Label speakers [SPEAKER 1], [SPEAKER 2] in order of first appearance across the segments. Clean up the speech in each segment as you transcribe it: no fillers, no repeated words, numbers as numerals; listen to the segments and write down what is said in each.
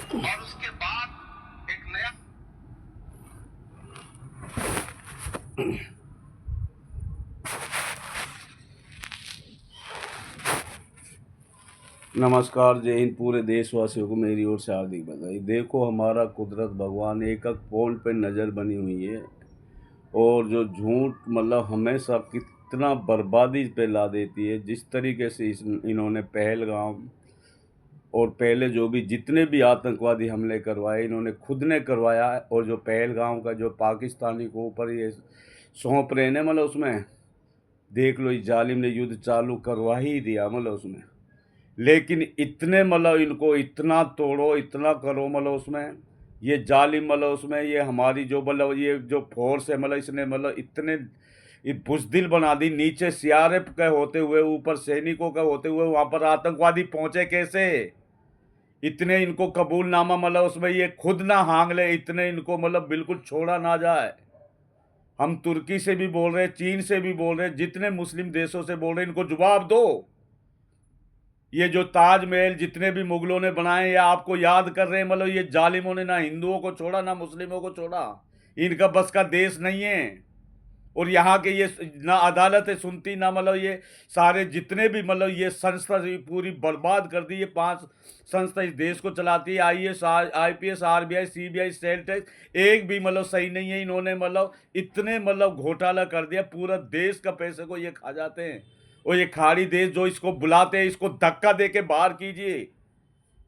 [SPEAKER 1] और उसके बाद एक नया
[SPEAKER 2] नमस्कार, जय हिंद। पूरे देशवासियों को मेरी ओर से हार्दिक बधाई। देखो, हमारा कुदरत भगवान एक एक पॉइंट पे नज़र बनी हुई है। और जो झूठ मतलब हमेशा कितना बर्बादी पे ला देती है। जिस तरीके से इन्होंने पहलगाम और पहले जो भी जितने भी आतंकवादी हमले करवाए, इन्होंने खुद ने करवाया है। और जो पहलगाम का जो पाकिस्तानी को ऊपर ये सौंप रहे हैं, मतलब उसमें देख लो, इस जालिम ने युद्ध चालू करवा ही दिया मतलब उसमें। लेकिन इतने मतलब इनको इतना तोड़ो, इतना करो मतलब उसमें, ये जालिम मतलब उसमें, ये हमारी जो मतलब ये जो फोर्स है मतलब इसने मतलब इतने बुजदिल बना दी। नीचे सीआरएफ के होते हुए, ऊपर सैनिकों का होते हुए, वहां पर आतंकवादी पहुंचे कैसे? इतने इनको कबूलनामा मतलब उसमें ये खुद ना हांग ले, इतने इनको मतलब बिल्कुल छोड़ा ना जाए। हम तुर्की से भी बोल रहे हैं, चीन से भी बोल रहे हैं, जितने मुस्लिम देशों से बोल रहे हैं, इनको जवाब दो। ये जो ताजमहल जितने भी मुगलों ने बनाए, या आपको याद कर रहे हैं मतलब ये जालिमों ने ना हिंदुओं को छोड़ा ना मुस्लिमों को छोड़ा। इनका बस का देश नहीं है। और यहाँ के ये ना अदालतें सुनती ना मतलब ये सारे जितने भी मतलब ये संस्था पूरी बर्बाद कर दी। ये 5 संस्था इस देश को चलाती है। IAS, IPS, RBI, CBI, sale tax, एक भी मतलब सही नहीं है। इन्होंने मतलब इतने मतलब घोटाला कर दिया, पूरा देश का पैसे को ये खा जाते हैं। और ये खाड़ी देश जो इसको बुलाते हैं, इसको धक्का दे के बाहर कीजिए।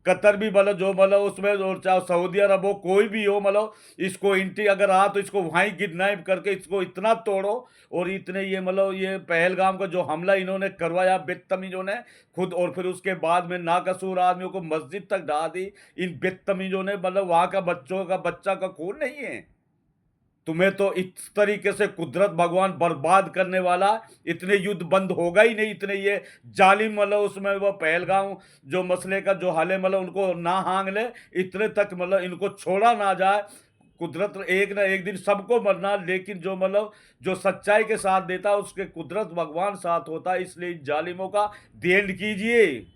[SPEAKER 2] कतर भी मतलब जो मतलब उसमें, और चाहे सऊदी अरब हो, कोई भी हो, मतलब इसको इंटी अगर आ तो इसको वहीं किडनैप करके इसको इतना तोड़ो। और इतने ये मतलब ये पहलगाम का जो हमला इन्होंने करवाया बदतमीजों ने खुद, और फिर उसके बाद में नाकसूर आदमियों को मस्जिद तक ढा दी इन बदतमीजों ने। मतलब वहां का बच्चों का बच्चा का खून नहीं है? तुम्हें तो इस तरीके से कुदरत भगवान बर्बाद करने वाला, इतने युद्ध बंद होगा ही नहीं। इतने ये जालिम मतलब उसमें वो पहलगाम जो मसले का जो हल है मतलब उनको ना हांग ले, इतने तक मतलब इनको छोड़ा ना जाए। कुदरत एक ना एक दिन सबको मरना, लेकिन जो मतलब जो सच्चाई के साथ देता है उसके कुदरत भगवान साथ होता है। इसलिए इन जालिमों का दी एंड कीजिए।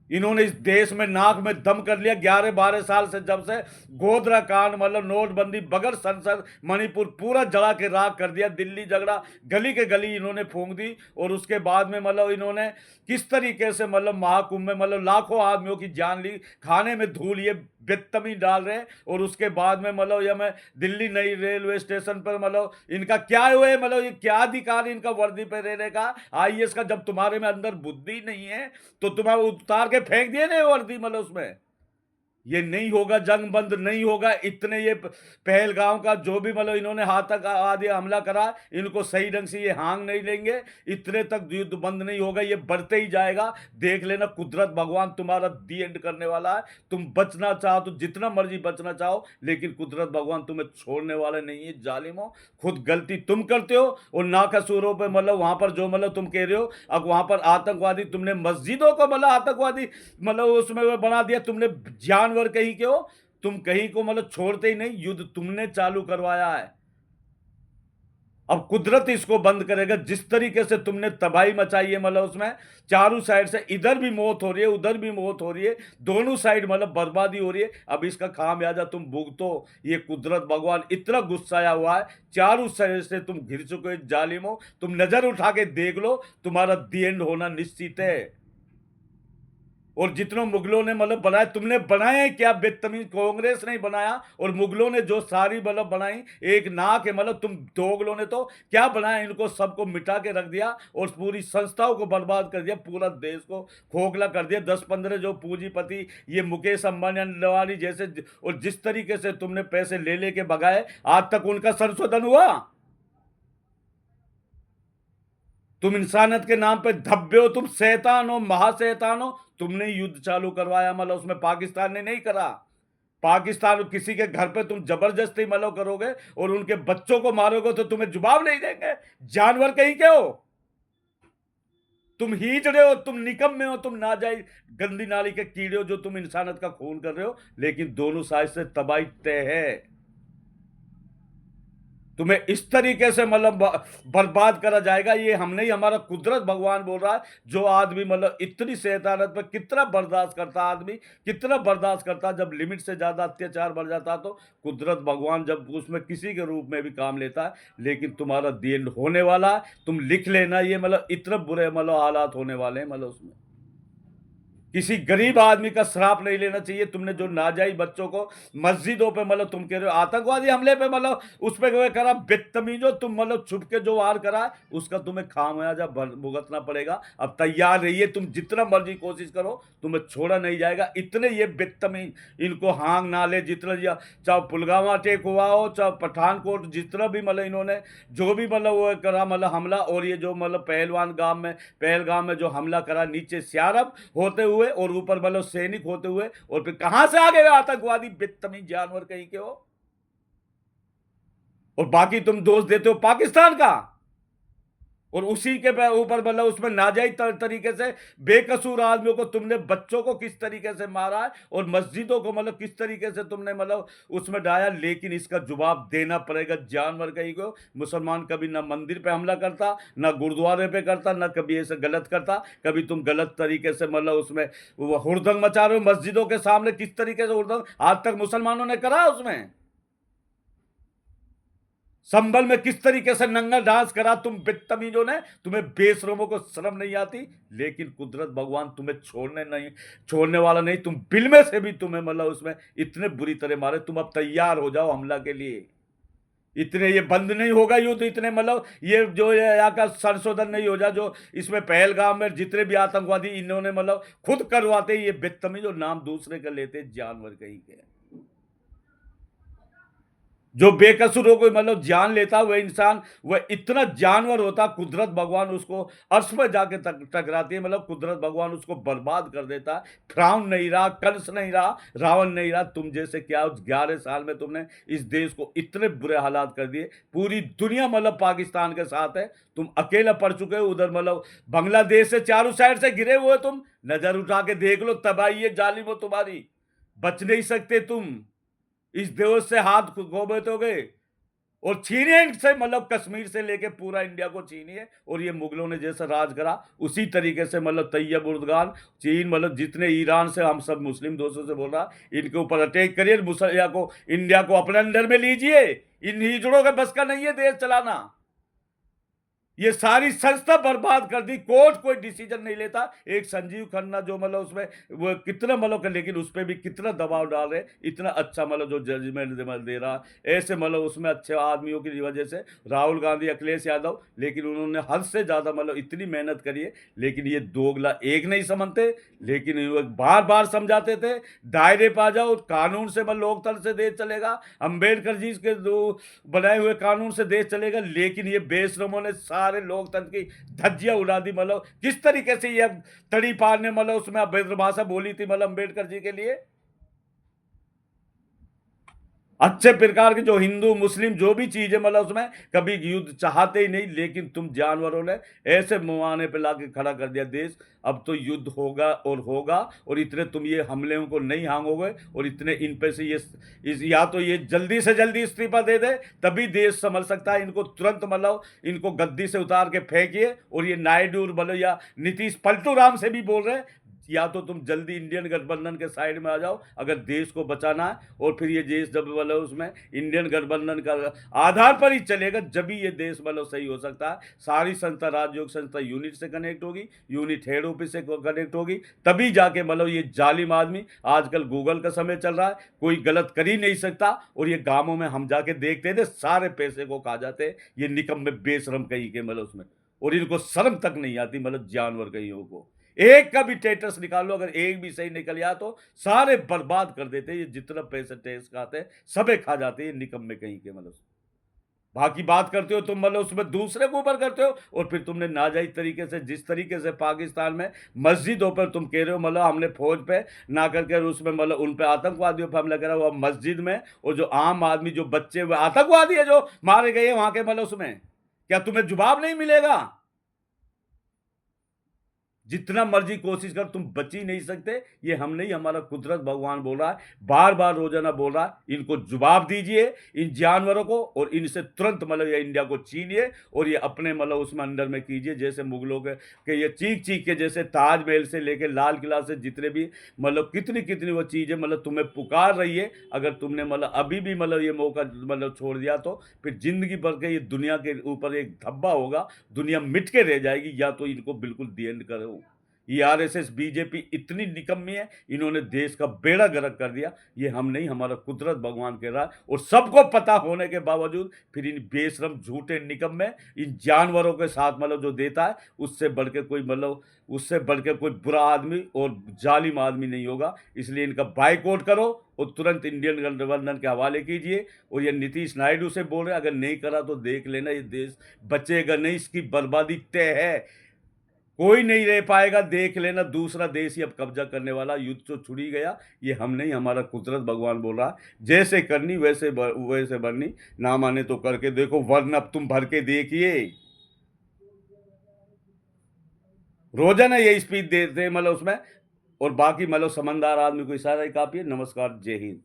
[SPEAKER 2] इन्होंने इस देश में नाक में दम कर लिया 11-12 साल से, जब से गोधरा कांड मतलब नोटबंदी बगैर संसद, मणिपुर पूरा जला के राख कर दिया। दिल्ली झगड़ा गली के गली इन्होंने फूंक दी। और उसके बाद में मतलब इन्होंने किस तरीके से मतलब महाकुंभ में मतलब लाखों आदमियों की जान ली, खाने में धूल ये बेतमी डाल रहे हैं। और उसके बाद में मतलब ये मैं दिल्ली नई रेलवे स्टेशन पर मतलब इनका क्या हुआ है, मतलब ये क्या अधिकार है इनका वर्दी पे रहने का, आईएएस का? जब तुम्हारे में अंदर बुद्धि नहीं है तो तुम्हें उतार के फेंक दिए ना वर्दी मतलब उसमें। ये नहीं होगा, जंग बंद नहीं होगा। इतने ये पहलगांव का जो भी मतलब इन्होंने हाथक आदि हमला करा, इनको सही ढंग से ये हांग नहीं लेंगे, इतने तक युद्ध बंद नहीं होगा। ये बढ़ते ही जाएगा। देख लेना, कुदरत भगवान तुम्हारा दी एंड करने वाला है। तुम बचना चाहो तो जितना मर्जी बचना चाहो, लेकिन कुदरत भगवान तुम्हें छोड़ने वाले नहीं है। जालिमो, खुद गलती तुम करते हो। और नाकसूरों पे मतलब वहां पर जो मतलब तुम कह रहे हो, अब वहां पर आतंकवादी, तुमने मस्जिदों को मतलब आतंकवादी मतलब उसमें वो बना दिया। तुमने जानवर कहीं के हो, तुम कहीं को मतलब छोड़ते ही नहीं। युद्ध तुमने चालू करवाया है। अब कुदरत इसको बंद करेगा। जिस तरीके से तुमने तबाही मचाई है मतलब उसमें, चारों साइड से इधर भी मौत हो रही है, उधर भी मौत हो रही है, दोनों साइड मतलब बर्बादी हो रही है। अब इसका खामियाजा तुम भुगतो। ये कुदरत भगवान इतना गुस्साया हुआ है, चारों साइड से तुम घिर चुके हो जालिमो। तुम नजर उठा के देख लो, तुम्हारा दी एंड होना निश्चित है। और जितनों मुगलों ने मतलब बनाए, तुमने बनाए क्या? बेतमीज कांग्रेस नहीं बनाया, और मुगलों ने जो सारी मतलब बनाई, एक नाक है मतलब तुम दोगलों ने तो क्या बनाया? इनको सबको मिटा के रख दिया और पूरी संस्थाओं को बर्बाद कर दिया, पूरा देश को खोखला कर दिया। 10-15 जो पूंजीपति, ये मुकेश अंबानी, अंबानी जैसे, और जिस तरीके से तुमने पैसे ले लेके भगाए, आज तक उनका संशोधन हुआ? तुम इंसानियत के नाम पे धब्बे हो, तुम शैतान हो, महाशैतान हो। तुमने युद्ध चालू करवाया मतलब उसमें, पाकिस्तान ने नहीं करा। पाकिस्तान किसी के घर पे तुम जबरदस्ती मतलब करोगे और उनके बच्चों को मारोगे तो तुम्हें जवाब नहीं देंगे? जानवर कहीं के हो तुम, हीजड़े हो तुम, निकम्मे हो तुम, नाजायज गंदी नाली के कीड़े हो जो तुम इंसानियत का खून कर रहे हो। लेकिन दोनों साइड से तबाही तय है। तुम्हें इस तरीके से मतलब बर्बाद करा जाएगा। ये हम नहीं, हमारा कुदरत भगवान बोल रहा है। जो आदमी मतलब इतनी शैतानत पे कितना बर्दाश्त करता है, आदमी कितना बर्दाश्त करता है, जब लिमिट से ज्यादा अत्याचार बढ़ जाता है तो कुदरत भगवान जब उसमें किसी के रूप में भी काम लेता है। लेकिन तुम्हारा दिन होने वाला है, तुम लिख लेना, ये मतलब इतने बुरे मतलब हालात होने वाले हैं मतलब उसमें। किसी गरीब आदमी का श्राप नहीं लेना चाहिए। तुमने जो नाजायज बच्चों को मस्जिदों पे मतलब तुम कह रहे हो आतंकवादी हमले पे मतलब उस पे करा, बदतमीजो तुम मतलब छुप के जो वार करा है, उसका तुम्हें खामियाजा भुगतना पड़ेगा। अब तैयार रहिए, तुम जितना मर्जी कोशिश करो, तुम्हें छोड़ा नहीं जाएगा। इतने ये बदतमीज, इनको हांग ना ले जितना चाहे पुलवामा अटैक हुआ हो, चाहे पठानकोट, जितना भी मतलब इन्होंने जो भी मतलब वो करा मतलब हमला, और ये जो मतलब पहलगाम में जो हमला करा, नीचे स्यारब होते हुए और ऊपर मतलब सैनिक होते हुए, और फिर कहां से आ गए आतंकवादी बदतमीज जानवर कहीं के हो। और बाकी तुम दोष देते हो पाकिस्तान का, और उसी के ऊपर मतलब उसमें नाजायज तरीके से बेकसूर आदमियों को तुमने, बच्चों को किस तरीके से मारा है, और मस्जिदों को मतलब किस तरीके से तुमने मतलब उसमें डाया। लेकिन इसका जवाब देना पड़ेगा जानवर कहीं को। मुसलमान कभी ना मंदिर पे हमला करता, ना गुरुद्वारे पे करता, ना कभी ऐसे गलत करता। कभी तुम गलत तरीके से मतलब उसमें वो हुड़दंग मचा रहे हो मस्जिदों के सामने, किस तरीके से हुड़दंग आज तक मुसलमानों ने करा उसमें। संभल में किस तरीके से नंगा डांस करा तुम बदतमीजों ने, तुम्हें बेशरमों को शर्म नहीं आती। लेकिन कुदरत भगवान तुम्हें छोड़ने वाला नहीं। तुम बिल में से भी तुम्हें मतलब उसमें इतने बुरी तरह मारे। तुम अब तैयार हो जाओ हमला के लिए। इतने ये बंद नहीं होगा युद्ध, इतने मतलब ये जो यहाँ का संशोधन नहीं हो जा, जो इसमें पहलगाम में जितने भी आतंकवादी इन्होंने मतलब खुद करवाते, ये बदतमीज जो नाम दूसरे का लेते जानवर कहीं के। जो बेकसूरों को मतलब जान लेता वह इंसान, वह इतना जानवर होता, कुदरत भगवान उसको अर्श में जाके टकराती है, मतलब कुदरत भगवान उसको बर्बाद कर देता। फिरौन नहीं रहा, कंस नहीं रहा, रावण नहीं रहा। तुम जैसे क्या उस 11 साल में तुमने इस देश को इतने बुरे हालात कर दिए। पूरी दुनिया मतलब पाकिस्तान के साथ है, तुम अकेला पड़ चुके हो। उधर मतलब बांग्लादेश से चारों साइड से घिरे हुए, तुम नजर उठा के देख लो, तबाही है जालिम हो तुम्हारी, बच नहीं सकते तुम। इस देश से हाथ गोबेतोगे, और छीनिए इनसे मतलब कश्मीर से लेके पूरा इंडिया को छीनिए। और ये मुगलों ने जैसा राज करा उसी तरीके से मतलब तैयब उर्दगान चीन मतलब जितने ईरान से हम सब मुस्लिम दोस्तों से बोल रहा, इनके ऊपर अटैक करिए, मुसलिया को इंडिया को अपने अंडर में लीजिए। इन हिजड़ों के बस का नहीं है देश चलाना। ये सारी संस्था बर्बाद कर दी, कोर्ट कोई डिसीजन नहीं लेता। एक संजीव खन्ना जो मतलब उसमें वो कितना मतलब लेकिन उस पर भी कितना दबाव डाल रहे, इतना अच्छा मतलब जो जजमेंट दे रहा, ऐसे मतलब उसमें अच्छे आदमियों की वजह से राहुल गांधी, अखिलेश यादव, लेकिन उन्होंने हद से ज़्यादा मतलब इतनी मेहनत करी है। लेकिन ये दोगला एक नहीं समझते, लेकिन ये बार बार समझाते थे दायरे पा जाओ, कानून से मतलब लोकतंत्र से देश चलेगा, अम्बेडकर जी के दो बनाए हुए कानून से देश चलेगा। लेकिन ये बेशरमों ने सारे लोकतंत्र की धज्जियां उड़ा दी। मतलब किस तरीके से ये तड़ी पार ने मतलब उसमें अभद्र भाषा बोली थी मतलब अम्बेडकर जी के लिए। अच्छे प्रकार के जो हिंदू मुस्लिम जो भी चीज है मतलब उसमें कभी युद्ध चाहते ही नहीं। लेकिन तुम जानवरों ने ऐसे मुआने पे लाके खड़ा कर दिया देश। अब तो युद्ध होगा और होगा, और इतने तुम ये हमले को नहीं हांगोगे, और इतने इन पे से या तो ये जल्दी से जल्दी इस्तीफा दे दे, तभी देश संभल सकता है। इनको तुरंत मतलब इनको गद्दी से उतार के फेंकिए। और ये नायडू मतलब या नीतीश पलटू राम से भी बोल रहे हैं, या तो तुम जल्दी इंडियन गठबंधन के साइड में आ जाओ अगर देश को बचाना है। और फिर ये देश जब मतलब उसमें इंडियन गठबंधन का आधार पर ही चलेगा, जब ही ये देश मतलब सही हो सकता है। सारी संस्था, राजयोग संस्था यूनिट से कनेक्ट होगी, यूनिट हेड ऑफिस से कनेक्ट होगी, तभी जाके मतलब ये जालिम आदमी, आजकल गूगल का समय चल रहा है, कोई गलत कर ही नहीं सकता। और ये गांवों में हम जाके देखते थे, सारे पैसे को खा जाते ये निकम्मे बेशरम कहीं के मतलब उसमें। और इनको शर्म तक नहीं आती मतलब जानवर कहीं को। एक का भी टेटस निकाल लो, अगर एक भी सही निकल गया तो सारे बर्बाद कर देते। ये जितना पैसे टैक्स खाते हैं सबे खा जाते हैं निकम्मे कहीं के मतलब। बाकी बात करते हो तुम मतलब उसमें दूसरे के ऊपर करते हो। और फिर तुमने नाजायज तरीके से जिस तरीके से पाकिस्तान में मस्जिदों पर तुम कह रहे हो मतलब हमने फौज पे ना करके उसमें मतलब उन पे आतंकवादियों पर हमला करा हुआ मस्जिद में, और जो आम आदमी जो बच्चे हुए आतंकवादी है जो मारे गए वहां के मतलब उसमें क्या तुम्हें जवाब नहीं मिलेगा? जितना मर्जी कोशिश कर तुम बच ही नहीं सकते। ये हम नहीं, हमारा कुदरत भगवान बोल रहा है, बार बार रोजाना बोल रहा है। इनको जवाब दीजिए, इन जानवरों को, और इनसे तुरंत मतलब ये इंडिया को छीनिए और ये अपने मतलब उसमें अंडर में कीजिए। जैसे मुगलों के ये चीख चीख के, जैसे ताजमहल से लेके लाल किला से जितने भी मतलब कितनी कितनी वो चीज़ें मतलब तुम्हें पुकार रही है। अगर तुमने मतलब अभी भी मतलब ये मौका मतलब छोड़ दिया तो फिर जिंदगी भर के ये दुनिया के ऊपर एक धब्बा होगा, दुनिया मिट के रह जाएगी। या तो इनको बिल्कुल दी एंड करो। ये आरएसएस बीजेपी इतनी निकम्मी है, इन्होंने देश का बेड़ा गर्क कर दिया। ये हम नहीं, हमारा कुदरत भगवान कह रहा है। और सबको पता होने के बावजूद फिर इन बेशरम झूठे निकम्मे इन जानवरों के साथ मतलब जो देता है, उससे बढ़ के कोई मतलब उससे बढ़ के कोई बुरा आदमी और जालिम आदमी नहीं होगा। इसलिए इनका बाइकआउट करो और तुरंत इंडियन गठबंधन के हवाले कीजिए। और ये नीतीश नायडू से बोल रहे हैं, अगर नहीं करा तो देख लेना, ये देश बचेगा नहीं, इसकी बर्बादी तय है। कोई नहीं रह पाएगा, देख लेना। दूसरा देश ही अब कब्जा करने वाला, युद्ध तो छुड़ी गया। ये हम नहीं, हमारा कुदरत भगवान बोल रहा है। जैसे करनी वैसे भरनी, ना माने तो करके देखो, वरना अब तुम भर के देखिए। रोजाना ये स्पीच देते हैं मतलब उसमें। और बाकी मतलब समझदार आदमी को इशारा ही काफी है। नमस्कार, जय हिंद।